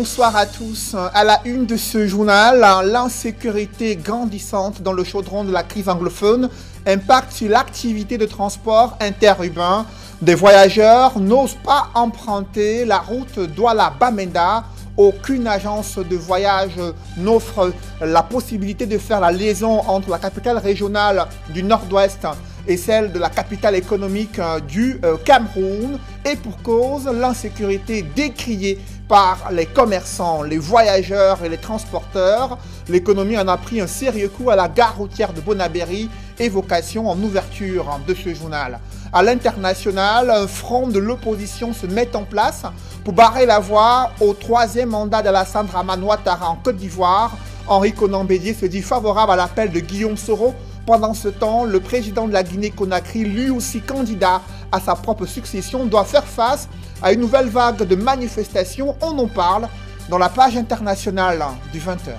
bonsoir à tous. À la une de ce journal, l'insécurité grandissante dans le chaudron de la crise anglophone impacte sur l'activité de transport interurbain. Des voyageurs n'osent pas emprunter la route Douala-Bamenda. Aucune agence de voyage n'offre la possibilité de faire la liaison entre la capitale régionale du Nord-Ouest et celle de la capitale économique du Cameroun. Et pour cause, l'insécurité décriée par les commerçants, les voyageurs et les transporteurs. L'économie en a pris un sérieux coup à la gare routière de Bonabéry, évocation en ouverture de ce journal. À l'international, un front de l'opposition se met en place pour barrer la voie au troisième mandat d'Alassane Dramane Ouattara en Côte d'Ivoire. Henri Konan Bédié se dit favorable à l'appel de Guillaume Soro. Pendant ce temps, le président de la Guinée-Conakry, lui aussi candidat à sa propre succession, doit faire face à une nouvelle vague de manifestations. On en parle dans la page internationale du 20h.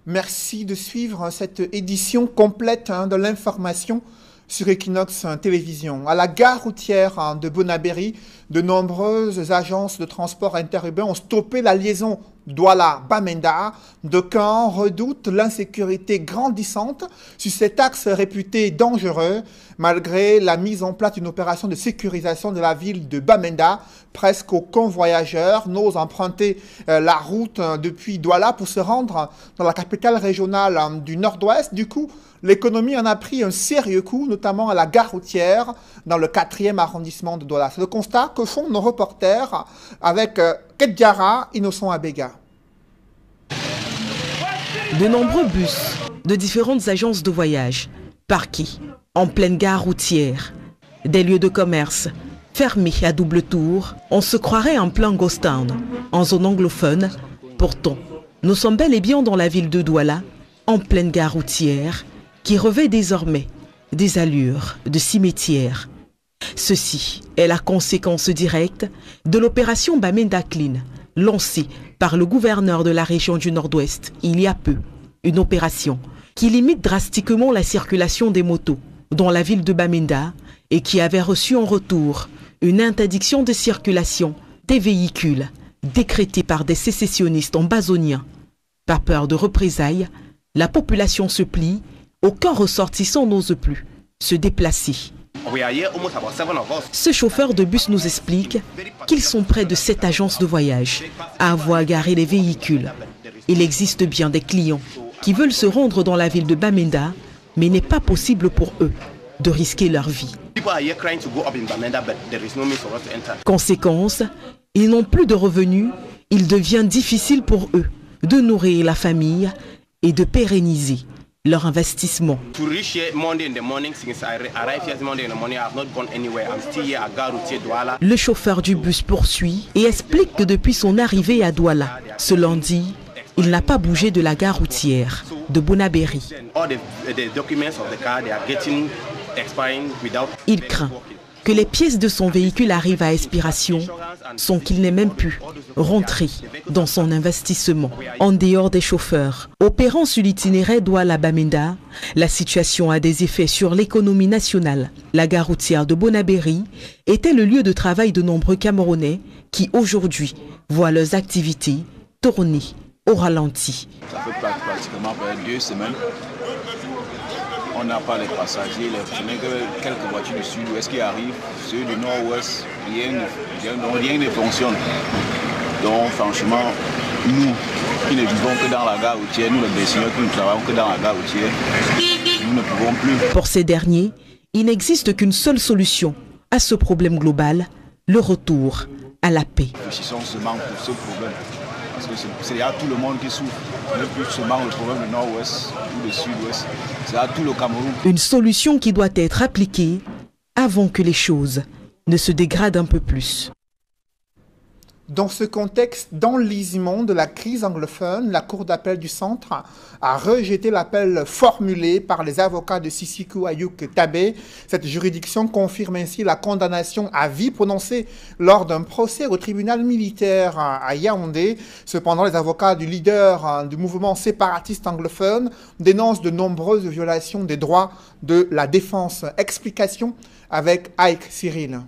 Merci de suivre cette édition complète de l'information sur Equinox Télévision. À la gare routière de Bonabéry, de nombreuses agences de transport interurbain ont stoppé la liaison Douala-Bamenda. D'aucuns redoutent l'insécurité grandissante sur cet axe réputé dangereux. Malgré la mise en place d'une opération de sécurisation de la ville de Bamenda, presque aucun voyageur n'ose emprunter la route depuis Douala pour se rendre dans la capitale régionale du Nord-Ouest. Du coup, l'économie en a pris un sérieux coup, notamment à la gare routière dans le 4e arrondissement de Douala. C'est le constat que font nos reporters avec Kedjara Innocent Abega. De nombreux bus de différentes agences de voyage parqués en pleine gare routière. Des lieux de commerce fermés à double tour. On se croirait en plein Ghost Town, en zone anglophone. Pourtant, nous sommes bel et bien dans la ville de Douala, en pleine gare routière, qui revêt désormais des allures de cimetière. Ceci est la conséquence directe de l'opération Bamenda Clean, lancée par le gouverneur de la région du Nord-Ouest il y a peu. Une opération qui limite drastiquement la circulation des motos dans la ville de Bamenda et qui avait reçu en retour une interdiction de circulation des véhicules décrétée par des sécessionnistes ambazoniens. Par peur de représailles, la population se plie. Aucun ressortissant n'ose plus se déplacer. Ce chauffeur de bus nous explique qu'ils sont près de 7 agences de voyage à avoir garé les véhicules. Il existe bien des clients qui veulent se rendre dans la ville de Bamenda, mais il n'est pas possible pour eux de risquer leur vie. Conséquence, ils n'ont plus de revenus. Il devient difficile pour eux de nourrir la famille et de pérenniser leur investissement. Le chauffeur du bus poursuit et explique que depuis son arrivée à Douala, ce lundi, il n'a pas bougé de la gare routière de Bonabéry. Il craint que les pièces de son véhicule arrivent à expiration sans qu'il n'ait même pu rentrer dans son investissement. En dehors des chauffeurs opérant sur l'itinéraire Douala-Bamenda, la situation a des effets sur l'économie nationale. La gare routière de Bonabéry était le lieu de travail de nombreux Camerounais qui aujourd'hui voient leurs activités tourner au ralenti. Ça fait pratiquement 2 semaines. On n'a pas les passagers, quelques voitures du sud-ouest qui arrivent, ceux du nord-ouest, rien ne fonctionne. Donc franchement, nous qui ne vivons que dans la gare routière, nous les baigneurs qui ne travaillons que dans la gare routière, nous ne pouvons plus. Pour ces derniers, il n'existe qu'une seule solution à ce problème global, le retour à la paix. Réfléchissons seulement pour ce problème. Parce que c'est déjà tout le monde qui souffre. Ce n'est plus seulement le problème du nord-ouest ou du sud-ouest. C'est à tout le Cameroun. Une solution qui doit être appliquée avant que les choses ne se dégradent un peu plus. Dans ce contexte d'enlisement de la crise anglophone, la Cour d'appel du Centre a rejeté l'appel formulé par les avocats de Sisiku Ayuk Tabé. Cette juridiction confirme ainsi la condamnation à vie prononcée lors d'un procès au tribunal militaire à Yaoundé. Cependant, les avocats du leader du mouvement séparatiste anglophone dénoncent de nombreuses violations des droits de la défense. Explication avec Ike Cyril.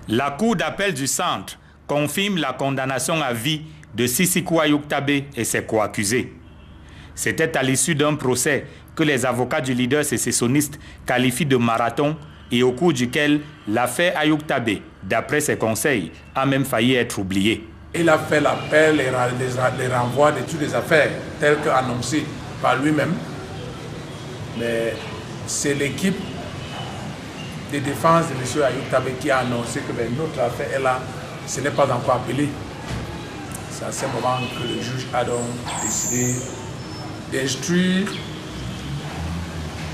La Cour d'appel du Centre confirme la condamnation à vie de Sisiku Ayuk Tabé et ses coaccusés. C'était à l'issue d'un procès que les avocats du leader sécessionniste qualifient de marathon et au cours duquel l'affaire Ayuk Tabé, d'après ses conseils, a même failli être oubliée. Il a fait l'appel et les renvois de toutes les affaires telles qu'annoncées par lui-même. Mais c'est l'équipe de défense de M. Ayuk Tabé qui a annoncé que notre affaire est là. Ce n'est pas encore appelé. C'est à ce moment que le juge a donc décidé d'instruire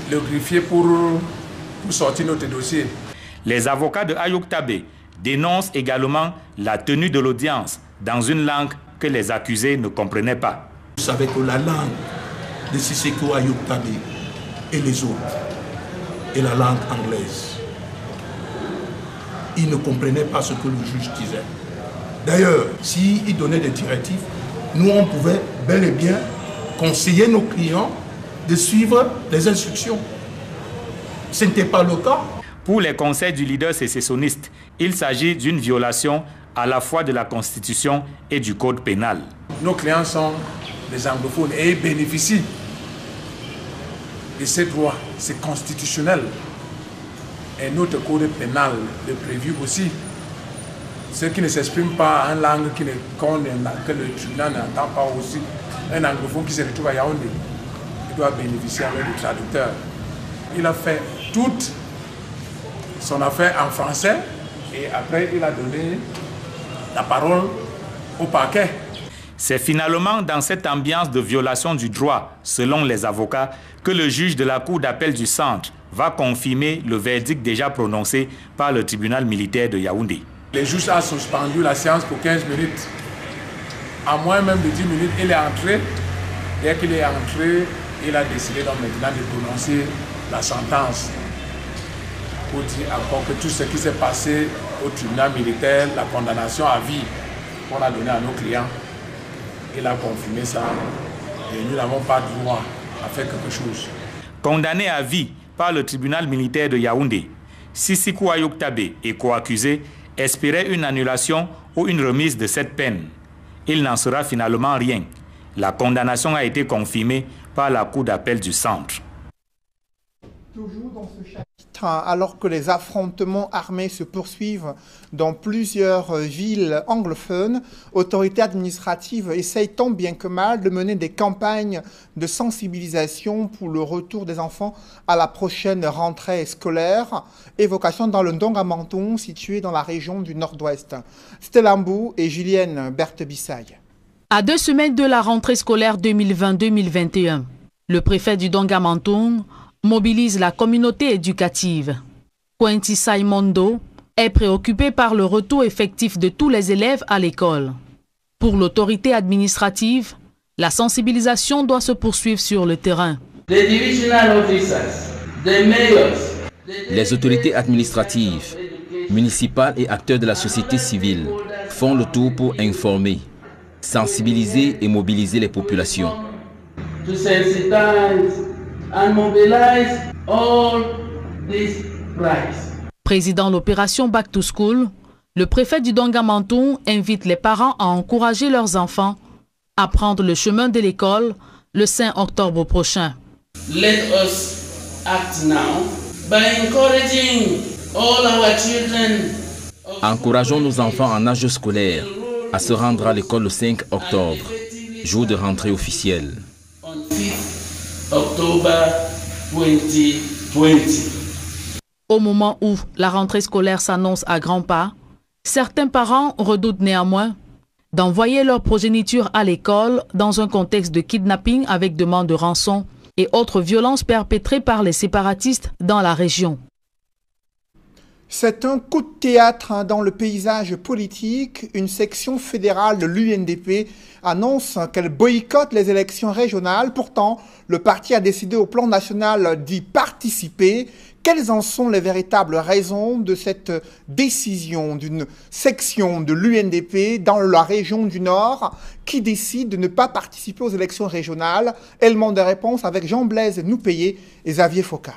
le greffier pour sortir notre dossier. Les avocats de Ayuk Tabé dénoncent également la tenue de l'audience dans une langue que les accusés ne comprenaient pas. Vous savez que la langue de Sisiku Ayuk Tabé et les autres est la langue anglaise. Ils ne comprenaient pas ce que le juge disait. D'ailleurs, s'il donnait des directives, nous, on pouvait bel et bien conseiller nos clients de suivre les instructions. Ce n'était pas le cas. Pour les conseils du leader sécessionniste, il s'agit d'une violation à la fois de la Constitution et du Code pénal. Nos clients sont des anglophones et ils bénéficient de ces droits. C'est constitutionnel. Et notre code pénal le prévu aussi. Ceux qui ne s'expriment pas en langue que le tribunal n'entend pas aussi, un anglophone qui se retrouve à Yaoundé, il doit bénéficier avec le traducteur. Il a fait toute son affaire en français et après il a donné la parole au parquet. C'est finalement dans cette ambiance de violation du droit, selon les avocats, que le juge de la Cour d'appel du Centre va confirmer le verdict déjà prononcé par le tribunal militaire de Yaoundé. Le juge a suspendu la séance pour 15 minutes. À moins même de 10 minutes, il est entré. Dès qu'il est entré, il a décidé donc maintenant de prononcer la sentence. Pour dire encore que tout ce qui s'est passé au tribunal militaire, la condamnation à vie qu'on a donnée à nos clients, il a confirmé ça. Et nous n'avons pas droit à faire quelque chose. Condamné à vie par le tribunal militaire de Yaoundé, Sisiku Ayuk Tabé et coaccusés espéraient une annulation ou une remise de cette peine. Il n'en sera finalement rien. La condamnation a été confirmée par la Cour d'appel du Centre. Toujours dans ce chapitre, alors que les affrontements armés se poursuivent dans plusieurs villes anglophones, autorités administratives essayent tant bien que mal de mener des campagnes de sensibilisation pour le retour des enfants à la prochaine rentrée scolaire. Évocation dans le Ndongamanton, situé dans la région du Nord-Ouest. Stellambou et Julienne Berthe-Bissaye. À 2 semaines de la rentrée scolaire 2020-2021, le préfet du Ndongamanton mobilise la communauté éducative. Quentin Saimondo est préoccupé par le retour effectif de tous les élèves à l'école. Pour l'autorité administrative, la sensibilisation doit se poursuivre sur le terrain. Les autorités administratives, municipales et acteurs de la société civile font le tour pour informer, sensibiliser et mobiliser les populations. Président de l'opération Back to School, le préfet du Ndongamanton invite les parents à encourager leurs enfants à prendre le chemin de l'école le 5 octobre prochain. Let us act now by encouraging all our children. Encourageons nos enfants en âge scolaire à se rendre à l'école le 5 octobre, jour de rentrée officielle. On 5 octobre 2020. Au moment où la rentrée scolaire s'annonce à grands pas, certains parents redoutent néanmoins d'envoyer leur progéniture à l'école dans un contexte de kidnapping avec demande de rançon et autres violences perpétrées par les séparatistes dans la région. C'est un coup de théâtre dans le paysage politique. Une section fédérale de l'UNDP annonce qu'elle boycotte les élections régionales. Pourtant, le parti a décidé au plan national d'y participer. Quelles en sont les véritables raisons de cette décision d'une section de l'UNDP dans la région du Nord qui décide de ne pas participer aux élections régionales? Élément de réponse avec Jean-Blaise Noupéé et Xavier Foka.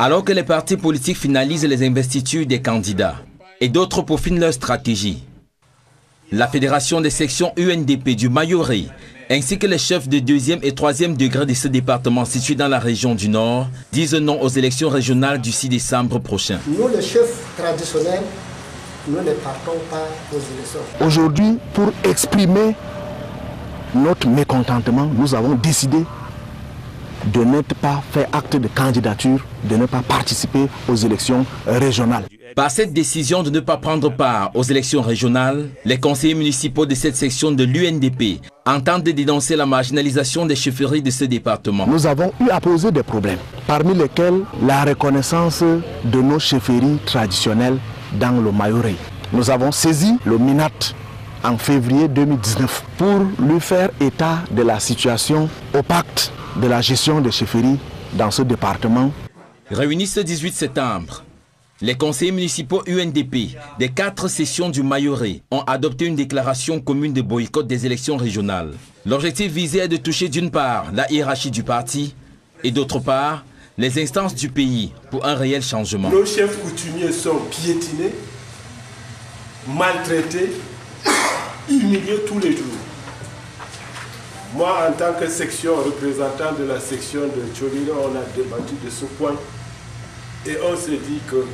Alors que les partis politiques finalisent les investitures des candidats et d'autres peaufinent leur stratégie, la Fédération des sections UNDP du Mayorais ainsi que les chefs de 2e et 3e degré de ce département situé dans la région du Nord disent non aux élections régionales du 6 décembre prochain. Nous, les chefs traditionnels, nous ne partons pas aux élections. Aujourd'hui, pour exprimer notre mécontentement, nous avons décidé de ne pas faire acte de candidature, de ne pas participer aux élections régionales. Par cette décision de ne pas prendre part aux élections régionales, les conseillers municipaux de cette section de l'UNDP entendent dénoncer la marginalisation des chefferies de ce département. Nous avons eu à poser des problèmes, parmi lesquels la reconnaissance de nos chefferies traditionnelles dans le Mayorais. Nous avons saisi le MINAT en février 2019 pour lui faire état de la situation opaque de la gestion des chefferies dans ce département. Réunis ce 18 septembre, les conseillers municipaux UNDP des 4 sessions du Mayorais ont adopté une déclaration commune de boycott des élections régionales. L'objectif visé est de toucher d'une part la hiérarchie du parti et d'autre part les instances du pays pour un réel changement. Nos chefs coutumiers sont piétinés, maltraités, humiliés tous les jours. Moi, en tant que section représentant de la section de Tcholilo, on a débattu de ce point et on s'est dit que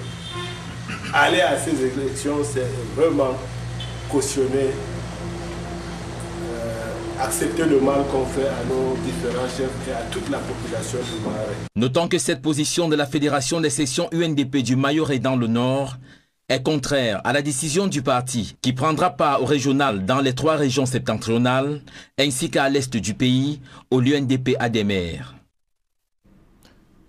aller à ces élections, c'est vraiment cautionner, accepter le mal qu'on fait à nos différents chefs et à toute la population du Mayorais. Notons que cette position de la Fédération des sections UNDP du Mayorais dans le Nord est contraire à la décision du parti qui prendra part au régional dans les 3 régions septentrionales ainsi qu'à l'est du pays où l'UNDP a des maires.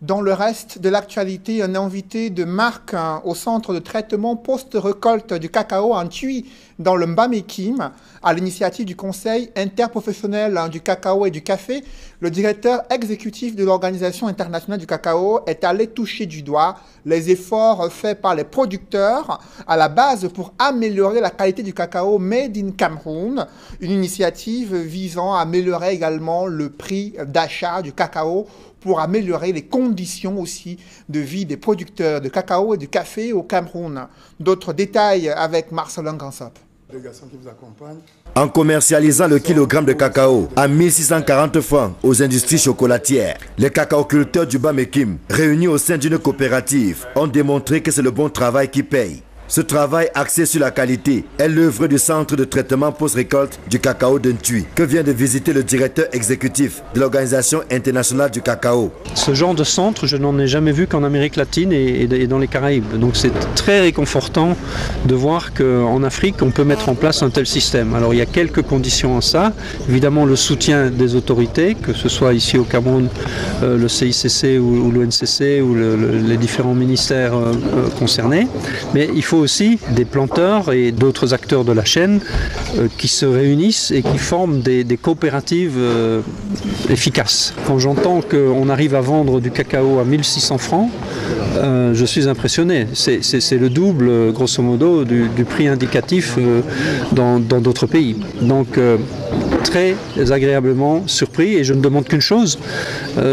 Dans le reste de l'actualité, un invité de marque au centre de traitement post-récolte du cacao en Tui dans le Mbamekim, à l'initiative du Conseil interprofessionnel du cacao et du café, le directeur exécutif de l'Organisation internationale du cacao est allé toucher du doigt les efforts faits par les producteurs à la base pour améliorer la qualité du cacao made in Cameroun, une initiative visant à améliorer également le prix d'achat du cacao pour améliorer les conditions aussi de vie des producteurs de cacao et de café au Cameroun. D'autres détails avec Marcelin Gansop. En commercialisant le kilogramme de cacao à 1640 francs aux industries chocolatières, les cacaoculteurs du Bas-Mekim, réunis au sein d'une coopérative, ont démontré que c'est le bon travail qui paye. Ce travail axé sur la qualité est l'œuvre du centre de traitement post-récolte du cacao de Ntui, que vient de visiter le directeur exécutif de l'Organisation internationale du cacao. Ce genre de centre, je n'en ai jamais vu qu'en Amérique latine et dans les Caraïbes. Donc c'est très réconfortant de voir qu'en Afrique, on peut mettre en place un tel système. Alors il y a quelques conditions à ça. Évidemment le soutien des autorités, que ce soit ici au Cameroun, le CICC ou l'ONCC ou les différents ministères concernés. Mais il faut aussi des planteurs et d'autres acteurs de la chaîne qui se réunissent et qui forment des coopératives efficaces. Quand j'entends qu'on arrive à vendre du cacao à 1600 francs, je suis impressionné. C'est le double, grosso modo, du prix indicatif dans d'autres pays. Donc, très agréablement surpris et je ne demande qu'une chose,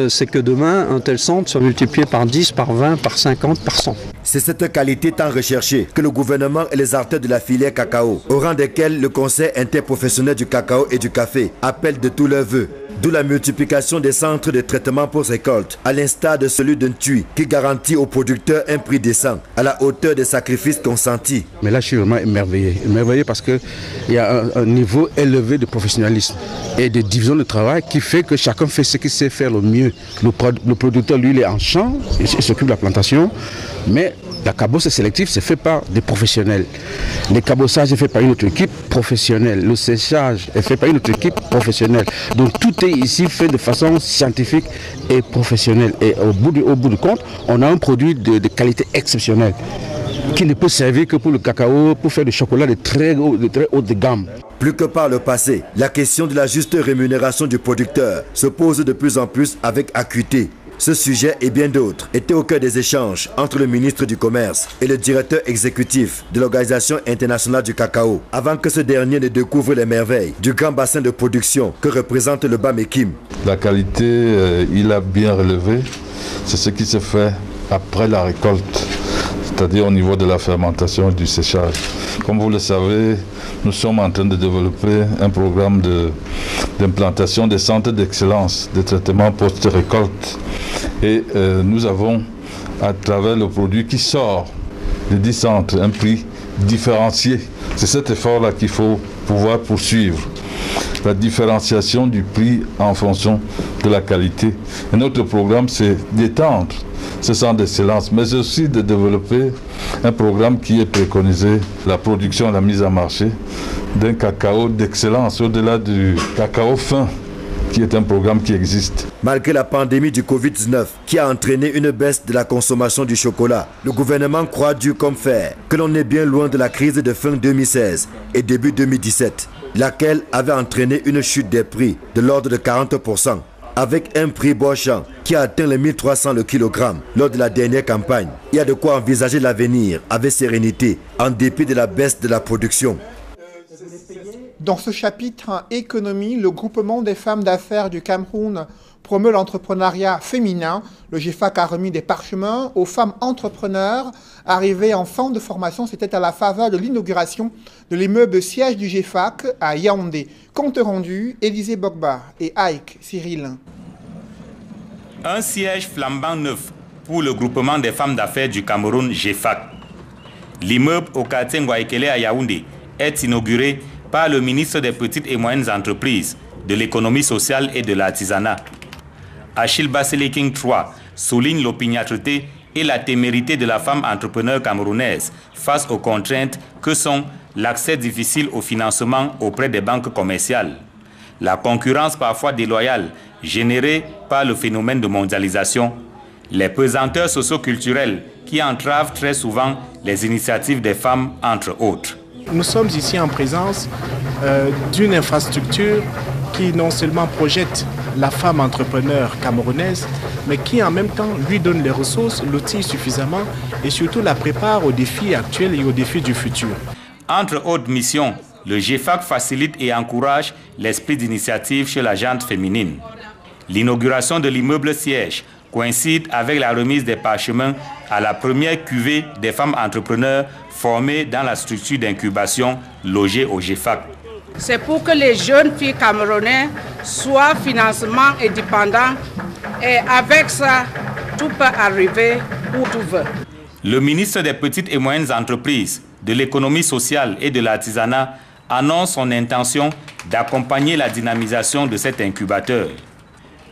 c'est que demain, un tel centre soit multiplié par 10, par 20, par 50, par 100. C'est cette qualité tant recherchée que le gouvernement et les acteurs de la filière cacao, au rang desquels le Conseil interprofessionnel du cacao et du café, appellent de tous leurs vœux. D'où la multiplication des centres de traitement post-récolte, à l'instar de celui de Ntui, qui garantit aux producteurs un prix décent, à la hauteur des sacrifices consentis. Mais là, je suis vraiment émerveillé parce qu'il y a un niveau élevé de professionnalisme et de division de travail qui fait que chacun fait ce qu'il sait faire le mieux. Le producteur, lui, il est en champ, il s'occupe de la plantation, mais La cabosse sélective, c'est fait par des professionnels. Le cabossage est fait par une autre équipe professionnelle. Le séchage est fait par une autre équipe professionnelle. Donc tout est ici fait de façon scientifique et professionnelle. Et au bout du compte, on a un produit de qualité exceptionnelle qui ne peut servir que pour le cacao, pour faire du chocolat de très haut de gamme. Plus que par le passé, la question de la juste rémunération du producteur se pose de plus en plus avec acuité. Ce sujet et bien d'autres étaient au cœur des échanges entre le ministre du Commerce et le directeur exécutif de l'Organisation internationale du cacao, avant que ce dernier ne découvre les merveilles du grand bassin de production que représente le Bas-Mékim. La qualité, il a bien relevé, c'est ce qui se fait après la récolte, c'est-à-dire au niveau de la fermentation et du séchage. Comme vous le savez, nous sommes en train de développer un programme d'implantation des centres d'excellence de traitement post-récolte. Et nous avons, à travers le produit qui sort des 10 centres, un prix différencié. C'est cet effort-là qu'il faut pouvoir poursuivre. La différenciation du prix en fonction de la qualité. Et notre programme, c'est d'étendre ce centre d'excellence, mais aussi de développer un programme qui est préconisé, la production et la mise en marché d'un cacao d'excellence, au-delà du cacao fin, qui est un programme qui existe. Malgré la pandémie du Covid-19 qui a entraîné une baisse de la consommation du chocolat, le gouvernement croit dur comme fer que l'on est bien loin de la crise de fin 2016 et début 2017, laquelle avait entraîné une chute des prix de l'ordre de 40%, avec un prix bochant qui a atteint les 1300 le kilogramme lors de la dernière campagne. Il y a de quoi envisager l'avenir avec sérénité, en dépit de la baisse de la production. Dans ce chapitre économie, le groupement des femmes d'affaires du Cameroun promeut l'entrepreneuriat féminin. Le GEFAC a remis des parchemins aux femmes entrepreneurs arrivées en fin de formation. C'était à la faveur de l'inauguration de l'immeuble siège du GEFAC à Yaoundé. Compte rendu, Élisée Bogba et Aïk Cyril. Un siège flambant neuf pour le groupement des femmes d'affaires du Cameroun GEFAC. L'immeuble au quartier Ngwaikele à Yaoundé est inauguré par le ministre des Petites et Moyennes Entreprises, de l'économie sociale et de l'artisanat. Achille Baseleking III souligne l'opiniâtreté et la témérité de la femme entrepreneur camerounaise face aux contraintes que sont l'accès difficile au financement auprès des banques commerciales, la concurrence parfois déloyale générée par le phénomène de mondialisation, les pesanteurs socio-culturelles qui entravent très souvent les initiatives des femmes, entre autres. Nous sommes ici en présence d'une infrastructure qui non seulement projette la femme entrepreneur camerounaise, mais qui en même temps lui donne les ressources, l'outil suffisamment et surtout la prépare aux défis actuels et aux défis du futur. Entre autres missions, le GEFAC facilite et encourage l'esprit d'initiative chez la gente féminine. L'inauguration de l'immeuble siège coïncide avec la remise des parchemins à la première cuvée des femmes entrepreneurs formées dans la structure d'incubation logée au GEFAC. C'est pour que les jeunes filles camerounaises soient financièrement indépendantes et avec ça, tout peut arriver où tout veut. Le ministre des Petites et Moyennes Entreprises, de l'économie sociale et de l'artisanat annonce son intention d'accompagner la dynamisation de cet incubateur.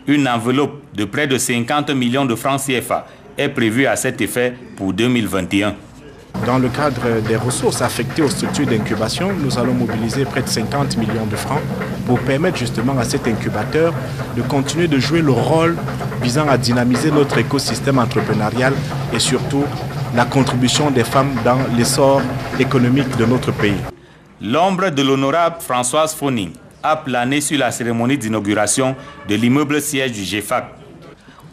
Une enveloppe de près de 50 millions de francs CFA est prévue à cet effet pour 2021. Dans le cadre des ressources affectées aux structures d'incubation, nous allons mobiliser près de 50 millions de francs pour permettre justement à cet incubateur de continuer de jouer le rôle visant à dynamiser notre écosystème entrepreneurial et surtout la contribution des femmes dans l'essor économique de notre pays. L'ombre de l'honorable Françoise Foning a plané sur la cérémonie d'inauguration de l'immeuble siège du GEFAC.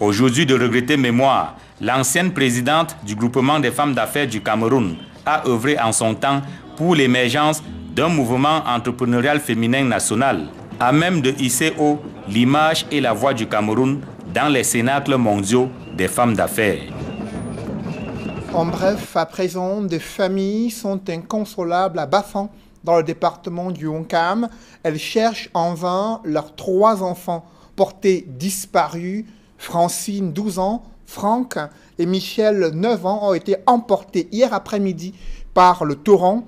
Aujourd'hui de regretter mémoire, l'ancienne présidente du groupement des femmes d'affaires du Cameroun a œuvré en son temps pour l'émergence d'un mouvement entrepreneurial féminin national, à même de hisser haut l'image et la voix du Cameroun dans les cénacles mondiaux des femmes d'affaires. En bref, à présent, des familles sont inconsolables à Bafan, dans le département du Honkam. Elles cherchent en vain leurs 3 enfants portés disparus. Francine, 12 ans, Franck et Michel, 9 ans, ont été emportés hier après-midi par le torrent.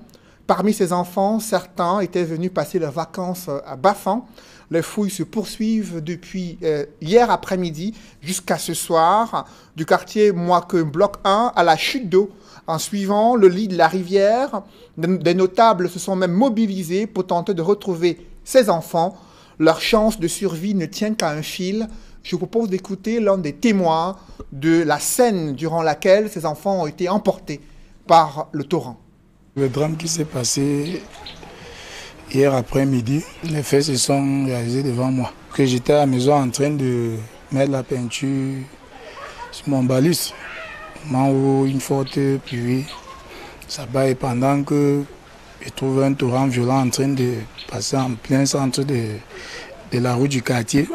Parmi ces enfants, certains étaient venus passer leurs vacances à Bafan. Les fouilles se poursuivent depuis hier après-midi jusqu'à ce soir, du quartier Moike Bloc 1 à la chute d'eau. En suivant le lit de la rivière, des notables se sont même mobilisés pour tenter de retrouver ces enfants. Leur chance de survie ne tient qu'à un fil. Je vous propose d'écouter l'un des témoins de la scène durant laquelle ces enfants ont été emportés par le torrent. Le drame qui s'est passé hier après-midi, les faits se sont réalisés devant moi. Que j'étais à la maison en train de mettre la peinture sur mon balus. Au moment où une forte pluie s'abat et pendant que je trouve un torrent violent en train de passer en plein centre de la rue du quartier,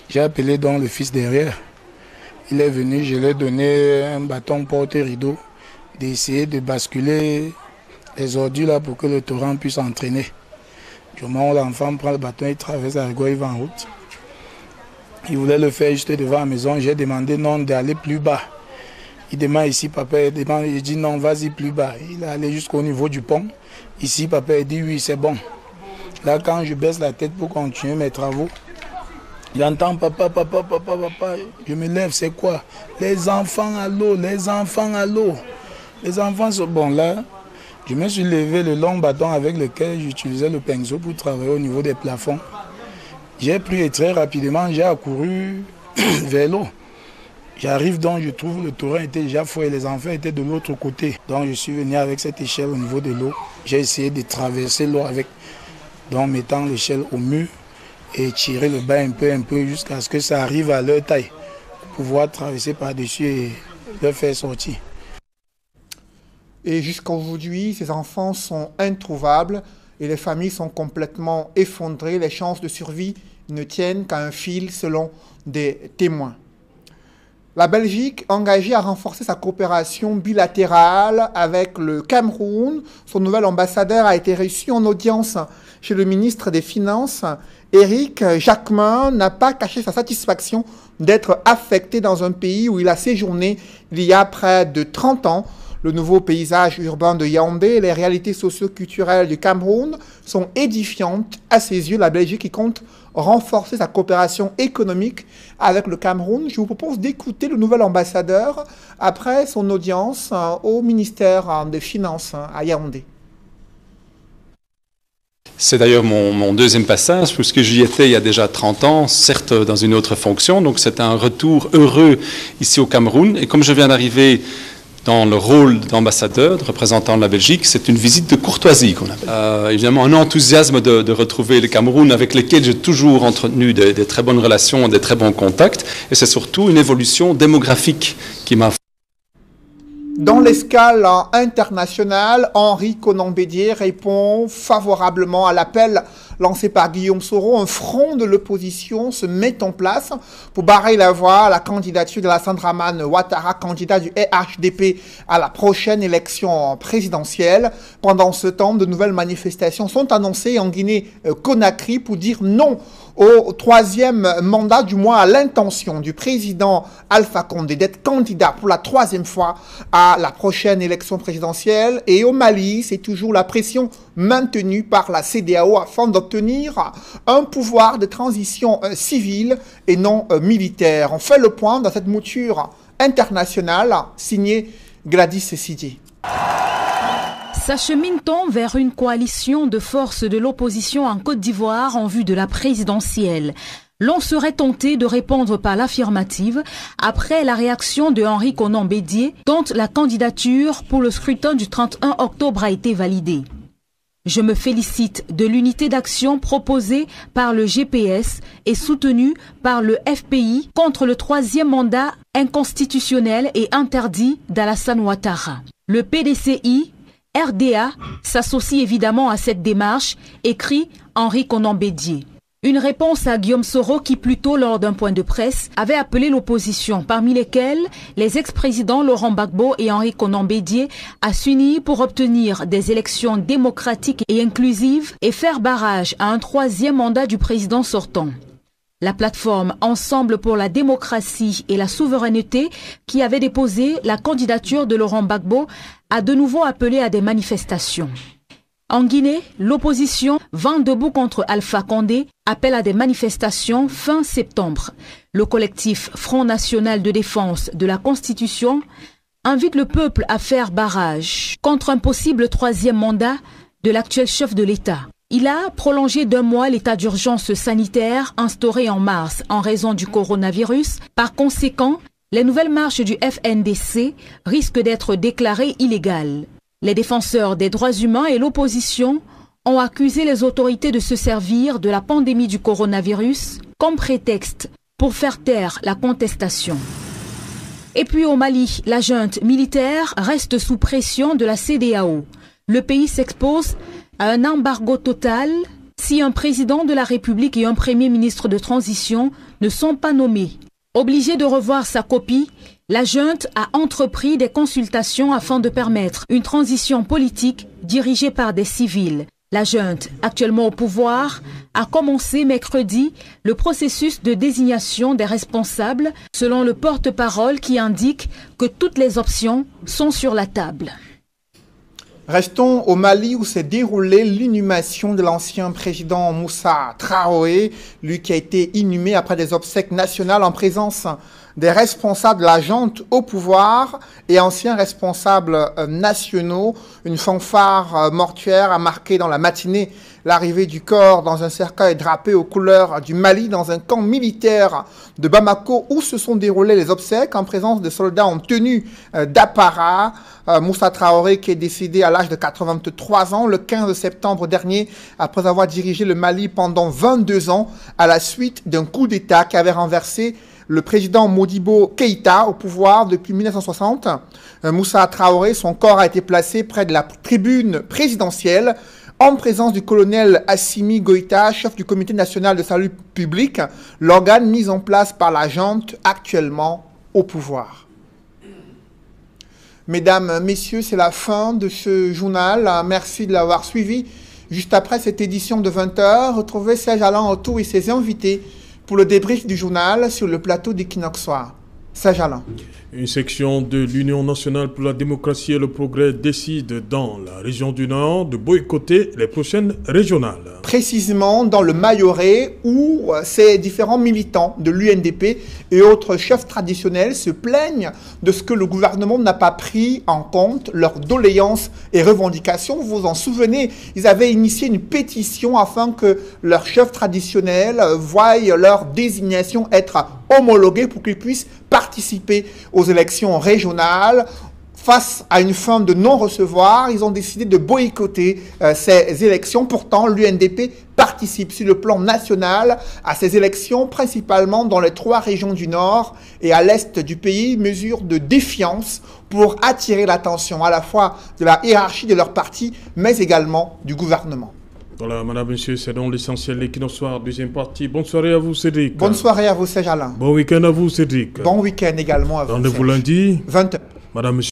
j'ai appelé donc le fils derrière. Il est venu, je lui ai donné un bâton porte-rideau d'essayer de basculer les ordures là pour que le torrent puisse entraîner. Du moment où l'enfant prend le bâton, il traverse la rivière, il va en route. Il voulait le faire juste devant la maison, j'ai demandé non d'aller plus bas. Il demande ici, papa, il dit non, vas-y plus bas. Il est allé jusqu'au niveau du pont. Ici, papa, il dit oui, c'est bon. Là, quand je baisse la tête pour continuer mes travaux, j'entends papa, papa, papa, papa. Je me lève, c'est quoi? Les enfants à l'eau, les enfants à l'eau. Les enfants sont bons là. Je me suis levé le long bâton avec lequel j'utilisais le pinceau pour travailler au niveau des plafonds. J'ai pris et très rapidement, j'ai accouru vers l'eau. J'arrive donc, je trouve le torrent était déjà fouillé, les enfants étaient de l'autre côté. Donc je suis venu avec cette échelle au niveau de l'eau. J'ai essayé de traverser l'eau avec, donc mettant l'échelle au mur et tirer le bas un peu jusqu'à ce que ça arrive à leur taille pour pouvoir traverser par-dessus et leur faire sortir. Et jusqu'à aujourd'hui, ces enfants sont introuvables et les familles sont complètement effondrées. Les chances de survie ne tiennent qu'à un fil selon des témoins. La Belgique, engagée à renforcer sa coopération bilatérale avec le Cameroun, son nouvel ambassadeur a été reçu en audience chez le ministre des Finances. Éric Jacquemin n'a pas caché sa satisfaction d'être affecté dans un pays où il a séjourné il y a près de 30 ans. Le nouveau paysage urbain de Yaoundé et les réalités socio-culturelles du Cameroun sont édifiantes à ses yeux. La Belgique qui compte renforcer sa coopération économique avec le Cameroun. Je vous propose d'écouter le nouvel ambassadeur après son audience au ministère des Finances à Yaoundé. C'est d'ailleurs mon deuxième passage, puisque j'y étais il y a déjà 30 ans, certes dans une autre fonction. Donc c'est un retour heureux ici au Cameroun. Et comme je viens d'arriver dans le rôle d'ambassadeur, de représentant de la Belgique, c'est une visite de courtoisie qu'on appelle. Évidemment, un enthousiasme de retrouver le Cameroun avec lequel j'ai toujours entretenu des très bonnes relations, des très bons contacts. Et c'est surtout une évolution démographique qui m'a... Dans l'escale internationale, Henri Konan Bédié répond favorablement à l'appel lancé par Guillaume Soro. Un front de l'opposition se met en place pour barrer la voie à la candidature de Alassane Dramane Ouattara, candidat du RHDP à la prochaine élection présidentielle. Pendant ce temps, de nouvelles manifestations sont annoncées en Guinée-Conakry pour dire non au troisième mandat, du moins à l'intention du président Alpha Condé d'être candidat pour la troisième fois à la prochaine élection présidentielle. Et au Mali, c'est toujours la pression maintenue par la CEDEAO afin d'obtenir un pouvoir de transition civile et non militaire. On fait le point dans cette mouture internationale signée Gladys Sidié. S'achemine-t-on vers une coalition de forces de l'opposition en Côte d'Ivoire en vue de la présidentielle? L'on serait tenté de répondre par l'affirmative après la réaction de Henri Konan Bédié, dont la candidature pour le scrutin du 31 octobre a été validée. Je me félicite de l'unité d'action proposée par le GPS et soutenue par le FPI contre le troisième mandat inconstitutionnel et interdit d'Alassane Ouattara. Le PDCI RDA s'associe évidemment à cette démarche, écrit Henri Konan Bédié. Une réponse à Guillaume Soro qui, plus tôt, lors d'un point de presse, avait appelé l'opposition, parmi lesquels les ex-présidents Laurent Gbagbo et Henri Konan Bédié, à s'unir pour obtenir des élections démocratiques et inclusives et faire barrage à un troisième mandat du président sortant. La plateforme Ensemble pour la démocratie et la souveraineté, qui avait déposé la candidature de Laurent Gbagbo, a de nouveau appelé à des manifestations. En Guinée, l'opposition, vent debout contre Alpha Condé, appelle à des manifestations fin septembre. Le collectif Front National de Défense de la Constitution invite le peuple à faire barrage contre un possible troisième mandat de l'actuel chef de l'État. Il a prolongé d'1 mois l'état d'urgence sanitaire instauré en mars en raison du coronavirus. Par conséquent, les nouvelles marches du FNDC risquent d'être déclarées illégales. Les défenseurs des droits humains et l'opposition ont accusé les autorités de se servir de la pandémie du coronavirus comme prétexte pour faire taire la contestation. Et puis au Mali, la junte militaire reste sous pression de la CEDEAO. Le pays s'expose à un embargo total si un président de la République et un premier ministre de transition ne sont pas nommés. Obligé de revoir sa copie, la junte a entrepris des consultations afin de permettre une transition politique dirigée par des civils. La junte, actuellement au pouvoir, a commencé mercredi le processus de désignation des responsables, selon le porte-parole qui indique que toutes les options sont sur la table. Restons au Mali où s'est déroulée l'inhumation de l'ancien président Moussa Traoré, lui qui a été inhumé après des obsèques nationales en présence des responsables de la junte au pouvoir et anciens responsables nationaux. Une fanfare mortuaire a marqué dans la matinée l'arrivée du corps dans un cercueil drapé aux couleurs du Mali dans un camp militaire de Bamako où se sont déroulées les obsèques en présence de soldats en tenue d'apparat. Moussa Traoré qui est décédé à l'âge de 83 ans le 15 septembre dernier après avoir dirigé le Mali pendant 22 ans à la suite d'un coup d'État qui avait renversé le président Modibo Keïta au pouvoir depuis 1960. Moussa Traoré, son corps a été placé près de la tribune présidentielle en présence du colonel Assimi Goïta, chef du comité national de salut public, l'organe mis en place par la junte actuellement au pouvoir. Mesdames, Messieurs, c'est la fin de ce journal. Merci de l'avoir suivi. Juste après cette édition de 20h, retrouvez Serge Alain Autou et ses invités pour le débrief du journal sur le plateau d'Equinox Soir. Serge Alain. Une section de l'Union nationale pour la démocratie et le progrès décide dans la région du Nord de boycotter les prochaines régionales. Précisément dans le Mayoret où ces différents militants de l'UNDP et autres chefs traditionnels se plaignent de ce que le gouvernement n'a pas pris en compte leurs doléances et revendications. Vous vous en souvenez, ils avaient initié une pétition afin que leurs chefs traditionnels voient leur désignation être homologuée pour qu'ils puissent participer aux élections régionales. Face à une fin de non-recevoir, ils ont décidé de boycotter ces élections. Pourtant, l'UNDP participe sur le plan national à ces élections, principalement dans les 3 régions du Nord et à l'Est du pays, mesure de défiance pour attirer l'attention à la fois de la hiérarchie de leur parti, mais également du gouvernement. Voilà, madame, monsieur, c'est donc l'essentiel de l'Equinox Soir, deuxième partie. Bonne soirée à vous, Cédric. Bonne soirée à vous, Serge Alain. Bon week-end à vous, Cédric. Bon week-end également à vous. Rendez-vous lundi. 20h. Madame, monsieur.